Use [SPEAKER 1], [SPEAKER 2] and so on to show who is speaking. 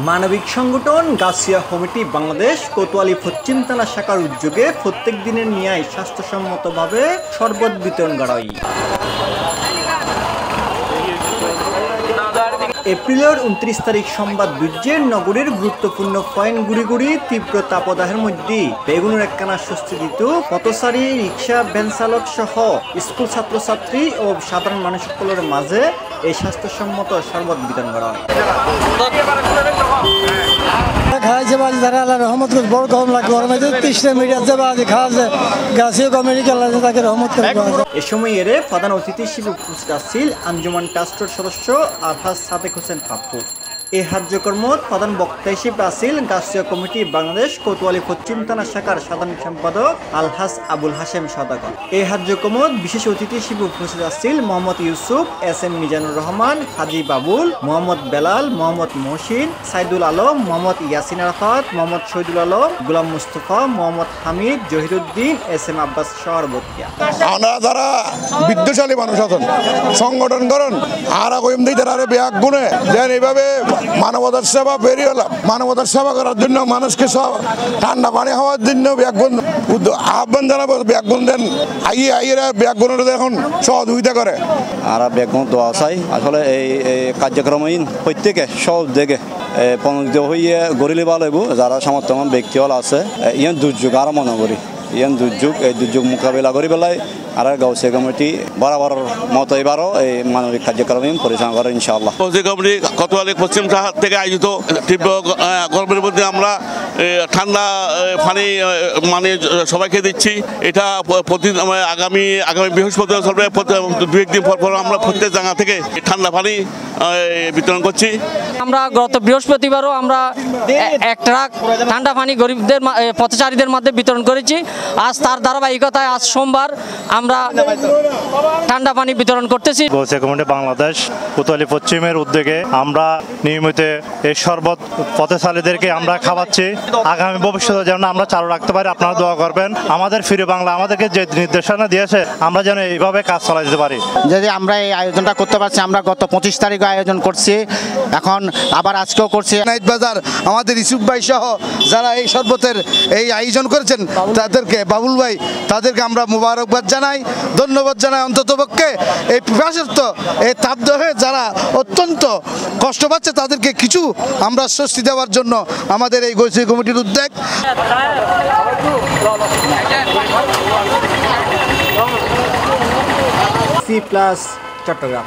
[SPEAKER 1] মানবিক সংগঠন গাছিয়া কমিটি বাংলাদেশ কোতোয়ালি পশ্চিম থানা শাখার উদ্যোগে প্রত্যেক দিনের ন্যায় স্বাস্থ্যসম্মতভাবে শরবত বিতরণ করা হয়। এপ্রিলের 29 তারিখ সোমবার দুর্যের নগরীর গুরুত্বপূর্ণ পয়েন্ট গুড়ি তীব্র তাপদাহের মধ্যে বেগুনের একখানা স্বস্তি দিত পথচারী, রিক্সা, ভ্যান চালক সহ স্কুল ছাত্রছাত্রী ও সাধারণ মানুষ সকলের মাঝে এই স্বাস্থ্যসম্মত শরবত বিতরণ করা হয়। এ সময় এর প্রধান অতিথি হিসেবে উপস্থিত আছেন আঞ্জুমান ট্রাস্টের সদস্য আলহাজ সাদেক হোসেন পাপ্পু। এই কার্যক্রমত প্রধান বক্তা হিসেবে আছেন গাছিয়া কমিটি বাংলাদেশ কোতোয়ালি পশ্চিম থানা শাখার সাধারণ সম্পাদক আলহাজ আবুল হাশেম সওদাগর। এই কার্যক্রমত বিশেষ অতিথি হিসেবে উপস্থিত আছেন মোহাম্মদ ইউসুফ, এস.এম. মিজানুর রহমান, হাজি বাবুল, মোহাম্মদ বেলাল, মোহাম্মদ মহসিন, সাইদুল আলম, মোহাম্মদ ইয়াসিন আরাফাত, মোহাম্মদ শহীদুল আলম, গোলাম মুস্তফা, মোহাম্মদ হামিদ, জহিরুদ্দিন, এস.এম. আব্বাস সহরবতিয়া।
[SPEAKER 2] আমরা যারা বিদ্যুশালী মানুষ আছেন সংগঠন করেন আর ব্যাগ গুণে যেন এইভাবে মানবতার সেবা বেরিয়ে হলাম। মানবতার সেবা করার জন্য মানুষকে সব ঠান্ডা পানি হওয়ার জন্য ব্যাগুন আহ্বান জানাবো। ব্যাগুন দেন আইয়েরা ব্যাগুনের এখন সহযোগিতা করে
[SPEAKER 3] আর ব্যাগুন দোয়া চাই। আসলে এই কার্যক্রমহীন প্রত্যেকে সব দিকে পণ্য হইয়ে গড়িলে ভালো হইব। যারা সমর্থমান ব্যক্তি হল আছে ইয়ান দুর্যোগ আরো মনে করি ইয়ান দুর্যোগ এই দুর্যোগ মোকাবিলা করি পেলাই আর গাছিয়া কমিটি বরাবর মতো এবারও এই মানবিক কার্যক্রম পরিচালনা করে ইনশাআল্লাহ।
[SPEAKER 4] গাছিয়া কমিটি কোতোয়ালি পশ্চিম শাখা থেকে আয়োজিত তীব্র গরমের মধ্যে আমরা ঠান্ডা পানি মানে সবাইকে দিচ্ছি। এটা আগামী বৃহস্পতিবার চলবে। দু একদিন পর আমরা প্রত্যেক জায়গা থেকে ঠান্ডা পানি বিতরণ করছি।
[SPEAKER 5] আমরা গত বৃহস্পতিবারও আমরা এক ট্রাক ঠান্ডা পানি গরিবদের পথচারীদের মধ্যে বিতরণ করেছি। আজ তার ধারাবাহিকতায় আজ সোমবার আমরা ঠান্ডা পানি বিতরণ করতেছি।
[SPEAKER 6] গাছিয়া কমিটি বাংলাদেশ কোতোয়ালি পশ্চিমের উদ্যোগে আমরা নিয়মিত এই শরবত পথচারীদেরকে আমরা খাওয়াচ্ছি। আগামী ভবিষ্যতে যেন আমরা চালু রাখতে পারি, আপনারা দোয়া করবেন। আমাদের ফিরে বাংলা আমাদেরকে যে নির্দেশনা দিয়েছে আমরা যেন এইভাবে কাজ চালাই যেতে পারি।
[SPEAKER 7] যদি আমরা এই আয়োজনটা করতে পারছি, আমরা গত 25 তারিখে আয়োজন করছি, এখন আবার আজকেও করছি।
[SPEAKER 2] নাইট বাজার আমাদের ইসুফ ভাই সহ যারা এই শরবতের এই আয়োজন করেছেন তাদেরকে, বাবুল ভাই, তাদেরকে আমরা মোবারকবাদ জানাই, ধন্যবাদ জানাই। অন্ততপক্ষে এই পিপাসার্থ এই তাপদাহে যারা অত্যন্ত কষ্ট পাচ্ছে তাদেরকে কিছু আমরা স্বস্তি দেওয়ার জন্য আমাদের এই গাছিয়া কমিটির উদ্যোগ।
[SPEAKER 1] C+ চট্টগ্রাম।